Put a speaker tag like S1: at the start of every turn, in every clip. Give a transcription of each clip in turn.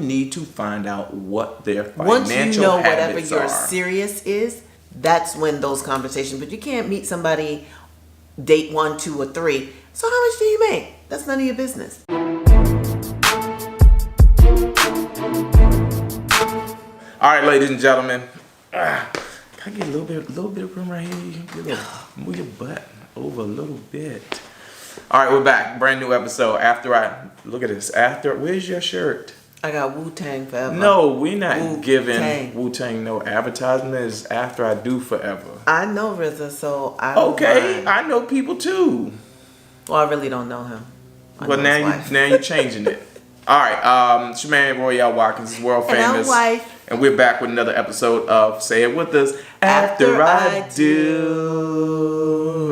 S1: need to find out what their financial
S2: Once you know whatever
S1: habits
S2: your
S1: are.
S2: serious is, that's when those conversations. But you can't meet somebody, date 1, 2, or 3. So how much do you make? That's none of your business.
S1: All right, ladies and gentlemen. Can I get a little bit of room right here? You can get move your butt over a little bit. All right, we're back. Brand new episode. Look at this. Where's your shirt?
S2: I got Wu-Tang forever.
S1: No, we're not
S2: Wu-Tang.
S1: giving Wu-Tang no advertisement. It's After I Do Forever.
S2: I know RZA, so I don't
S1: Okay,
S2: mind.
S1: I know people too.
S2: Well, I really don't know him.
S1: But now you're changing it. All right, it's your man Royale Watkins, is world famous.
S2: And I'm wife.
S1: And we're back with another episode of Say It With Us. After I Do.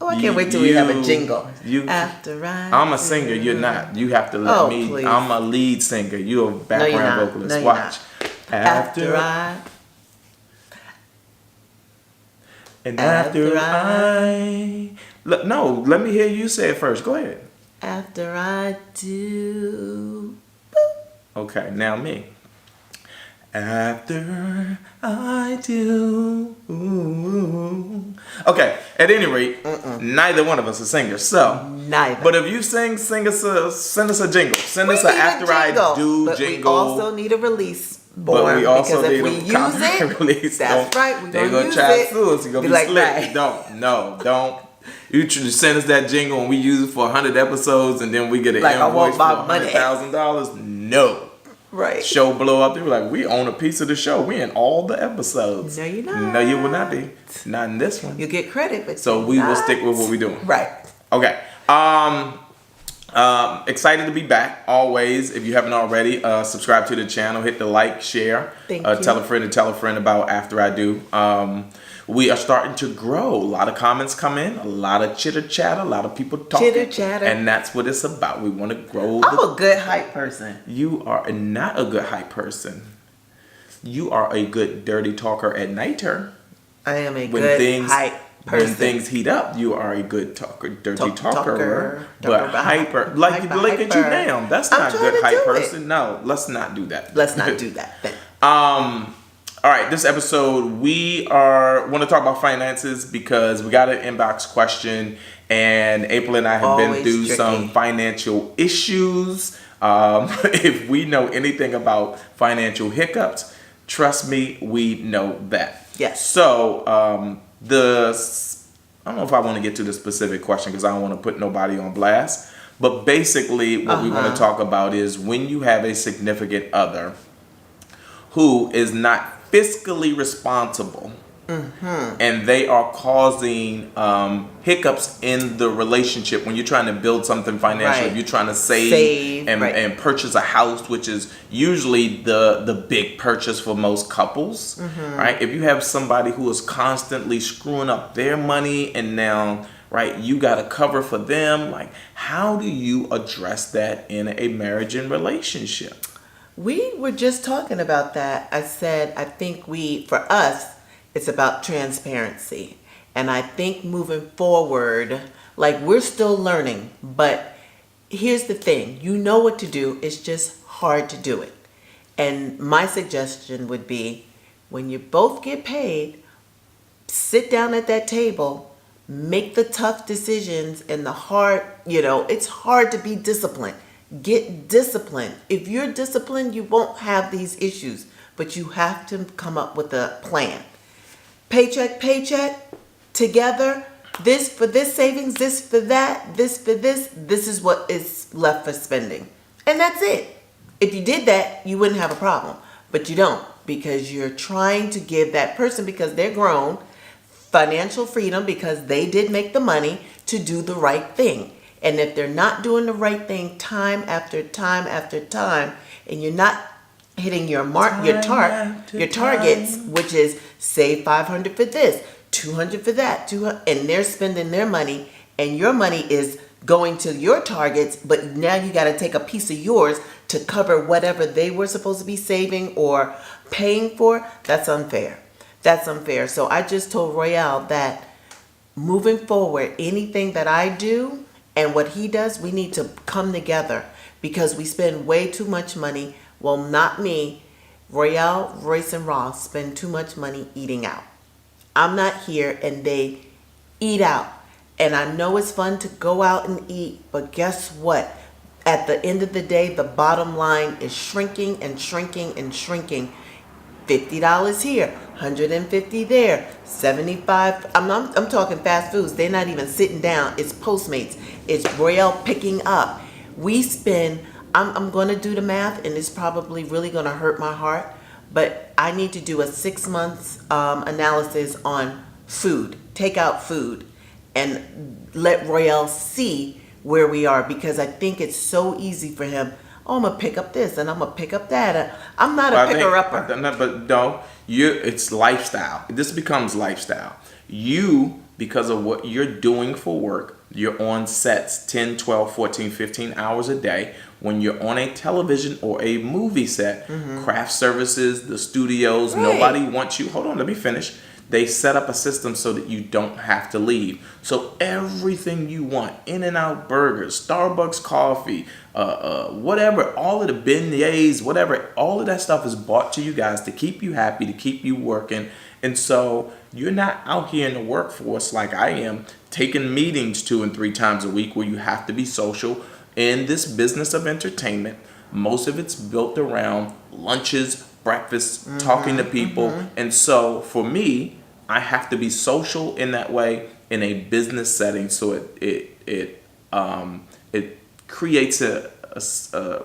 S2: Oh, I can't wait till we have a jingle. I'm
S1: a singer, you're not. You have to let me.
S2: Please.
S1: I'm a lead singer. You're a background vocalist.
S2: No,
S1: Watch.
S2: After
S1: let me hear you say it first. Go ahead.
S2: After I do.
S1: Okay, now me. After I do. Okay, at any rate, neither one of us are singers. So,
S2: neither.
S1: But if you sing send us a jingle. Send us an After I Do
S2: but
S1: jingle.
S2: We also need a release.
S1: But we also need
S2: a copyright release. That's right. We're
S1: going to try to sue us. You're going to be slick. Right. Don't. You send us that jingle and we use it for 100 episodes and then we get an invoice for $100,000. No.
S2: Right.
S1: Show blow up. They were like, we own a piece of the show. We in all the episodes.
S2: No, you're not.
S1: No, you will not be. Not in this one.
S2: You get credit, but
S1: so we will stick with what we're doing.
S2: Right.
S1: Okay. Excited to be back. Always, if you haven't already, subscribe to the channel. Hit the like, share.
S2: Thank you.
S1: Tell a friend about After I Do. We are starting to grow. A lot of comments come in, a lot of chitter chatter, a lot of people talking.
S2: Chitter chatter.
S1: And that's what it's about. We want to grow.
S2: I'm a good hype person.
S1: You are not a good hype person. You are a good dirty talker at nighter.
S2: I am a good hype person.
S1: When things heat up, you are a good dirty talker. But hyper, like you look at you now. That's not a good hype person. No, let's not do that.
S2: Let's not do that then.
S1: All right, this episode we want to talk about finances because we got an inbox question, and April and I have been through some financial issues. If we know anything about financial hiccups, trust me, we know that.
S2: Yes.
S1: So I don't know if I want to get to the specific question because I don't want to put nobody on blast. But basically, what we want to talk about is when you have a significant other who is not fiscally responsible, and they are causing hiccups in the relationship when you're trying to build something financial. If you're trying to save and purchase a house, which is usually the big purchase for most couples, right? If you have somebody who is constantly screwing up their money and now, right, you got to cover for them, like how do you address that in a marriage and relationship?
S2: We were just talking about that. I said, I think for us, it's about transparency. And I think moving forward, like we're still learning, but here's the thing. You know what to do. It's just hard to do it. And my suggestion would be when you both get paid, sit down at that table, make the tough decisions and it's hard to be disciplined. Get disciplined. If you're disciplined, you won't have these issues, but you have to come up with a plan. Paycheck, together, this for this savings, this for that, this for this is what is left for spending. And that's it. If you did that, you wouldn't have a problem, but you don't because you're trying to give that person, because they're grown, financial freedom because they did make the money to do the right thing. And if they're not doing the right thing time after time after time, and you're not hitting your targets, which is save $500 for this, $200 for that, and they're spending their money, and your money is going to your targets, but now you got to take a piece of yours to cover whatever they were supposed to be saving or paying for. That's unfair. So I just told Royale that moving forward, anything that I do and what he does, we need to come together because we spend way too much money. Well, not me. Royale, Royce, and Ross spend too much money eating out. I'm not here and they eat out. And I know it's fun to go out and eat, but guess what? At the end of the day, the bottom line is shrinking and shrinking and shrinking. $50 here, $150 there, $75. I'm talking fast foods. They're not even sitting down. It's Postmates. It's Royale picking up. We spend. I'm going to do the math, and it's probably really going to hurt my heart. But I need to do a 6 months analysis on food, takeout food, and let Royale see where we are, because I think it's so easy for him. Oh, I'm gonna pick up this and I'm gonna pick up that. I'm not a picker upper.
S1: But no, it's lifestyle. This becomes lifestyle. You, because of what you're doing for work, you're on sets 10, 12, 14, 15 hours a day. When you're on a television or a movie set, craft services, the studios,
S2: Right.
S1: nobody wants you. Hold on, let me finish. They set up a system so that you don't have to leave. So everything you want, In-N-Out burgers, Starbucks coffee, whatever, all of the beignets, whatever, all of that stuff is bought to you guys to keep you happy, to keep you working. And so you're not out here in the workforce like I am, taking meetings 2 and 3 times a week where you have to be social. In this business of entertainment, most of it's built around lunches, breakfast, talking to people. And so for me, I have to be social in that way in a business setting. So it creates a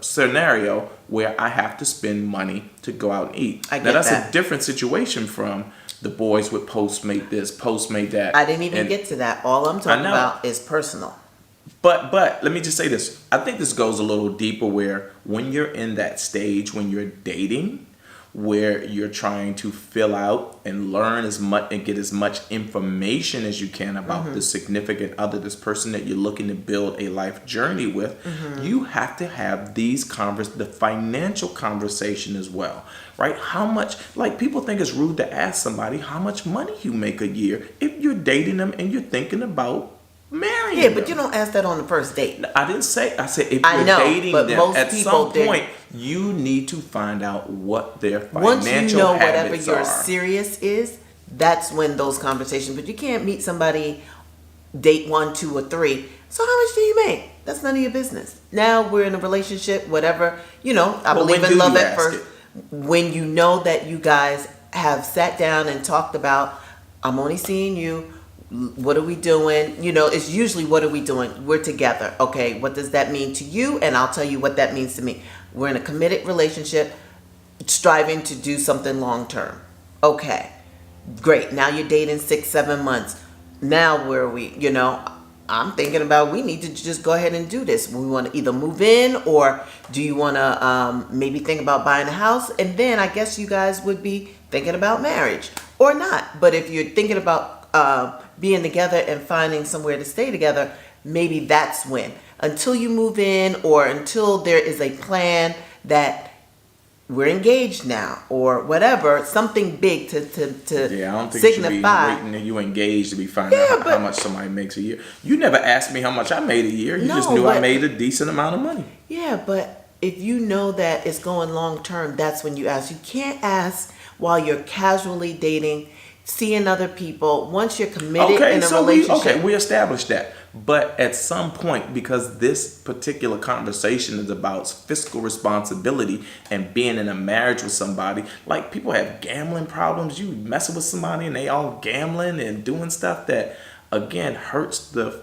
S1: scenario where I have to spend money to go out and eat.
S2: I get
S1: now that's
S2: that.
S1: a different situation from the boys with Postmate this, Postmate that.
S2: I didn't even get to that. All I'm talking about is personal.
S1: But let me just say this. I think this goes a little deeper, where when you're in that stage, when you're dating, where you're trying to fill out and learn as much and get as much information as you can about the significant other, this person that you're looking to build a life journey with, you have to have the financial conversation as well, right? How much, like, people think it's rude to ask somebody how much money you make a year if you're dating them and you're thinking about marrying them.
S2: But you don't ask that on the first date.
S1: I didn't say. I said if
S2: I
S1: you're
S2: know,
S1: dating
S2: but
S1: them,
S2: most
S1: at
S2: people
S1: some
S2: didn't.
S1: point you need to find out what their
S2: Once
S1: financial
S2: you know whatever
S1: habits
S2: your
S1: are.
S2: serious is, that's when those conversations. But you can't meet somebody, date 1, 2, or 3. So how much do you make? That's none of your business. Now we're in a relationship, whatever. I believe in love at first. When you know that you guys have sat down and talked about, I'm only seeing you. What are we doing? It's usually, what are we doing? We're together. Okay, what does that mean to you? And I'll tell you what that means to me. We're in a committed relationship, striving to do something long term. Okay, great. Now you're dating 6, 7 months. Now where are we? I'm thinking about, we need to just go ahead and do this. We want to either move in, or do you want to maybe think about buying a house? And then I guess you guys would be thinking about marriage or not. But if you're thinking about being together and finding somewhere to stay together, maybe that's when. Until you move in, or until there is a plan that we're engaged now, or whatever, something big to
S1: Yeah, I don't think
S2: signify.
S1: you should be waiting till you engaged to be finding out how much somebody makes a year. You never asked me how much I made a year. You just knew I made a decent amount of money.
S2: Yeah, but if you know that it's going long term, that's when you ask. You can't ask while you're casually dating, seeing other people. Once you're committed in a relationship.
S1: We established that. But at some point, because this particular conversation is about fiscal responsibility and being in a marriage with somebody, like, people have gambling problems. You messing with somebody and they all gambling and doing stuff that, again, hurts the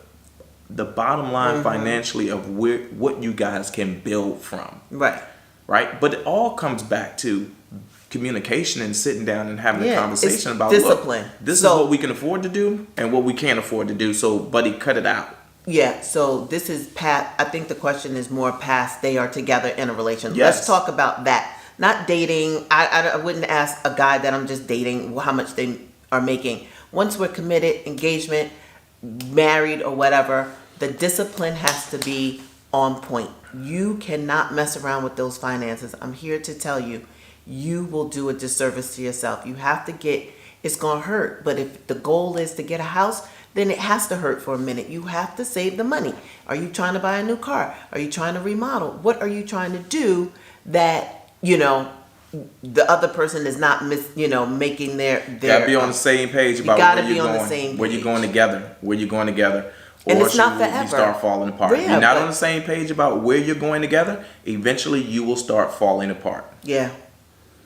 S1: bottom line financially of what you guys can build from. Right? But it all comes back to communication and sitting down and having a conversation about
S2: discipline.
S1: Look, this is what we can afford to do and what we can't afford to do. So, buddy, cut it out.
S2: Yeah. So this is past. I think the question is more past. They are together in a relationship.
S1: Yes.
S2: Let's talk about that. Not dating. I wouldn't ask a guy that I'm just dating how much they are making. Once we're committed, engagement, married, or whatever, the discipline has to be on point. You cannot mess around with those finances. I'm here to tell you. You will do a disservice to yourself. You have to it's going to hurt. But if the goal is to get a house, then it has to hurt for a minute. You have to save the money. Are you trying to buy a new car? Are you trying to remodel? What are you trying to do that, the other person is not making their
S1: gotta be on the same page about
S2: gotta
S1: where
S2: be
S1: you're
S2: on the
S1: going,
S2: same
S1: where you're
S2: page.
S1: going together, where you're going together.
S2: And
S1: Or
S2: it's not
S1: you
S2: forever.
S1: start falling apart.
S2: Yeah,
S1: If you're not
S2: but-
S1: on the same page about where you're going together, eventually you will start falling apart.
S2: Yeah.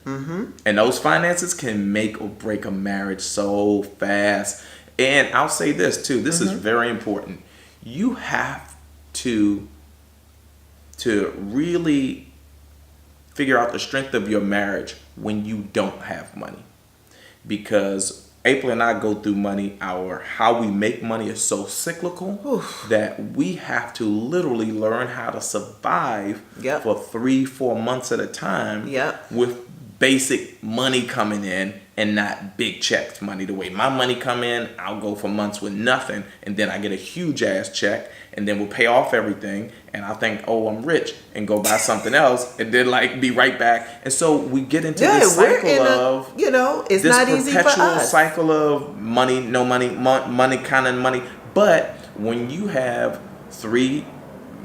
S1: And those finances can make or break a marriage so fast. And I'll say this too. This is very important. You have to really figure out the strength of your marriage when you don't have money. Because April and I go through money. How we make money is so cyclical that we have to literally learn how to survive
S2: Yep.
S1: for 3-4 months at a time
S2: Yep.
S1: with basic money coming in and not big checks money. The way my money come in, I'll go for months with nothing, and then I get a huge ass check, and then we'll pay off everything, and I think, oh, I'm rich, and go buy something else, and then be right back. And so we get into this cycle of
S2: it's
S1: this
S2: not easy for
S1: perpetual
S2: us.
S1: cycle of money, no money, money kind of money. But when you have 3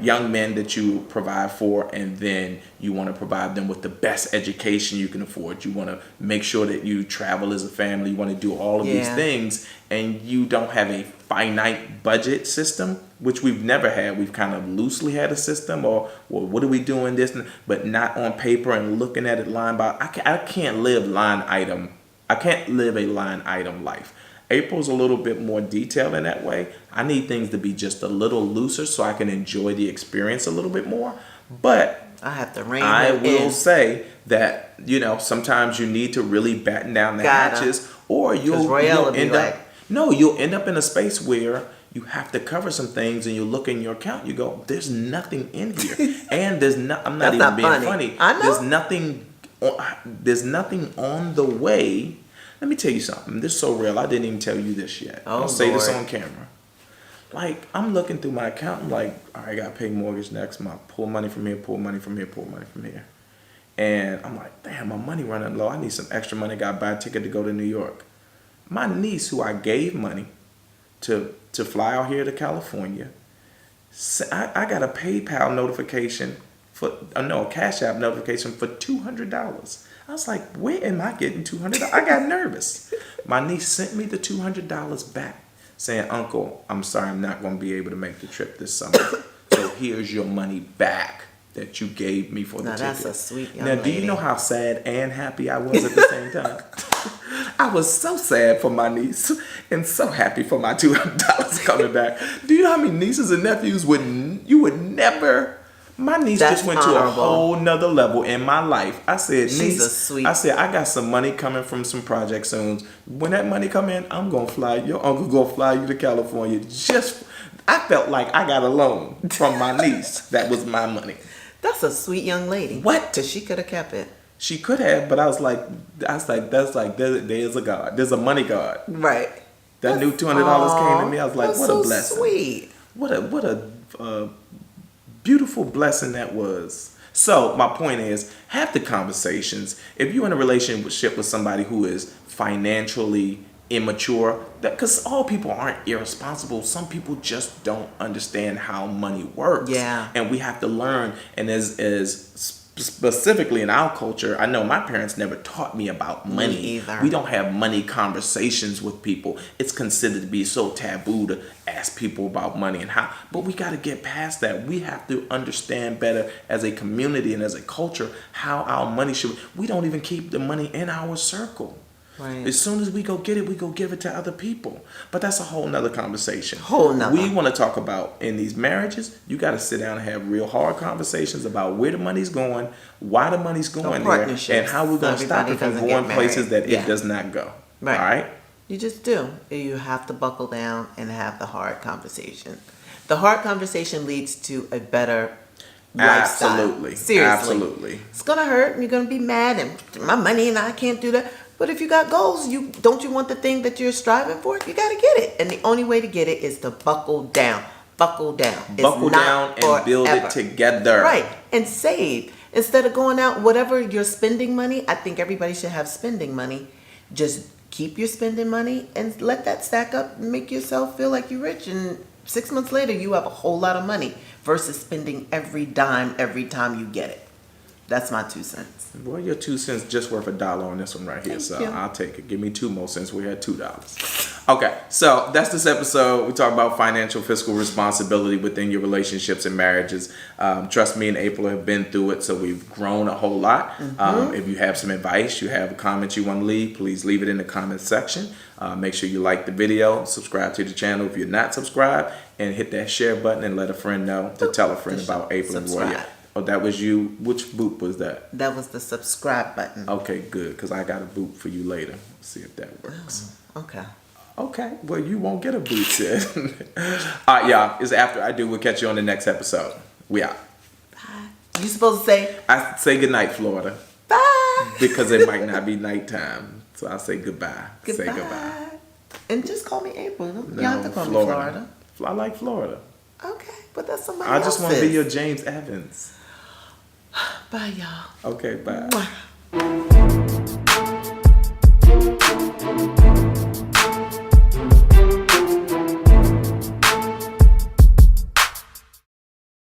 S1: young men that you provide for, and then you want to provide them with the best education you can afford, you want to make sure that you travel as a family, you want to do all of these
S2: Yeah.
S1: things, and you don't have a finite budget system, which we've never had. We've kind of loosely had a system, or well, what are we doing this, but not on paper and looking at it line by. I can't live line item. I can't live a line item life. April's a little bit more detailed in that way. I need things to be just a little looser so I can enjoy the experience a little bit more. But
S2: I have to rein
S1: I
S2: him
S1: will
S2: in.
S1: say that, sometimes you need to really batten down the
S2: Gotta.
S1: hatches, or you'll
S2: Royale will be
S1: end up
S2: like-
S1: you'll end up in a space where you have to cover some things, and you look in your account, you go, there's nothing in here. And I'm not
S2: That's
S1: even
S2: not
S1: being
S2: funny.
S1: funny.
S2: I know.
S1: There's nothing on the way. Let me tell you something. This is so real. I didn't even tell you this yet.
S2: Oh,
S1: I'll say this
S2: Lord.
S1: on camera. I'm looking through my account. I'm like, all right, I got to pay mortgage next month. Pull money from here, pull money from here, pull money from here. And I'm like, damn, my money running low. I need some extra money. Got to buy a ticket to go to New York. My niece, who I gave money to fly out here to California, I got a PayPal notification a Cash App notification for $200. I was like, where am I getting $200? I got nervous. My niece sent me the $200 back, saying, Uncle, I'm sorry, I'm not going to be able to make the trip this summer. So here's your money back that you gave me for the ticket.
S2: Now that's a sweet young
S1: Now, do you
S2: lady.
S1: know how sad and happy I was at the same time? I was so sad for my niece and so happy for my $200 coming back. Do you know how many nieces and nephews you would never... My niece
S2: That's
S1: just went
S2: honorable.
S1: to a whole nother level in my life. I said,
S2: She's
S1: niece,
S2: a sweet-
S1: I said, I got some money coming from some project soon. When that money come in, I'm going to fly. Your uncle going to fly you to California. I felt like I got a loan from my niece. That was my money.
S2: That's a sweet young lady.
S1: What?
S2: Because she could have kept it.
S1: She could have, but I was like, there's a God. There's a money God.
S2: Right.
S1: That new $200 came to me. I was like,
S2: That's
S1: what
S2: so
S1: a blessing.
S2: Sweet.
S1: What a beautiful blessing that was. So my point is, have the conversations. If you're in a relationship with somebody who is financially immature, because all people aren't irresponsible. Some people just don't understand how money works.
S2: Yeah.
S1: And we have to learn. And as specifically in our culture, I know my parents never taught me about money.
S2: Me either.
S1: We don't have money conversations with people. It's considered to be so taboo to ask people about money and how, but we got to get past that. We have to understand better as a community and as a culture how our money should. We don't even keep the money in our circle.
S2: Right.
S1: As soon as we go get it, we go give it to other people. But that's a whole nother conversation.
S2: Whole nother.
S1: We want to talk about in these marriages, you got to sit down and have real hard conversations about where the money's going, why the money's going there,
S2: partnerships.
S1: and how we're going to stop
S2: Everybody
S1: it from
S2: doesn't
S1: going
S2: get
S1: places
S2: married.
S1: that
S2: Yeah.
S1: it does not go.
S2: Right.
S1: All right?
S2: You just do. You have to buckle down and have the hard conversation. The hard conversation leads to a better lifestyle.
S1: Absolutely.
S2: Seriously.
S1: Absolutely.
S2: It's gonna hurt and you're gonna be mad and my money and I can't do that. But if you got goals, don't you want the thing that you're striving for? You gotta get it. And the only way to get it is to buckle down. Buckle down. It's
S1: Buckle
S2: not
S1: down and build
S2: forever.
S1: it together.
S2: Right. And save. Instead of going out, whatever you're spending money, I think everybody should have spending money. Just keep your spending money and let that stack up and make yourself feel like you're rich. And 6 months later, you have a whole lot of money versus spending every dime every time you get it. That's my 2 cents.
S1: Well, your 2 cents just worth $1 on this one right here.
S2: Thank you.
S1: I'll take it. Give me 2 more cents. We had $2. Okay, so that's this episode. We talk about financial fiscal responsibility within your relationships and marriages. Trust me and April have been through it, so we've grown a whole lot. If you have some advice, you have a comment you want to leave, please leave it in the comment section. Make sure you like the video, subscribe to the channel if you're not subscribed, and hit that share button and let a friend know to tell a friend about April and Royale. Oh, that was you. Which boop was that?
S2: That was the subscribe button.
S1: Okay, good, because I got a boop for you later. See if that works.
S2: Okay.
S1: Okay, well, you won't get a boot set. All right, y'all. It's after I do. We'll catch you on the next episode. We out.
S2: Bye. You supposed to say?
S1: I say goodnight, Florida.
S2: Bye.
S1: Because it might not be nighttime. So I say goodbye.
S2: Goodbye.
S1: Say goodbye.
S2: And just call me April. You
S1: No,
S2: don't have to call me Florida.
S1: I like Florida.
S2: Okay, but that's somebody
S1: I just want to be
S2: else's.
S1: your James Evans.
S2: Bye, y'all.
S1: Okay, bye.
S2: Mwah.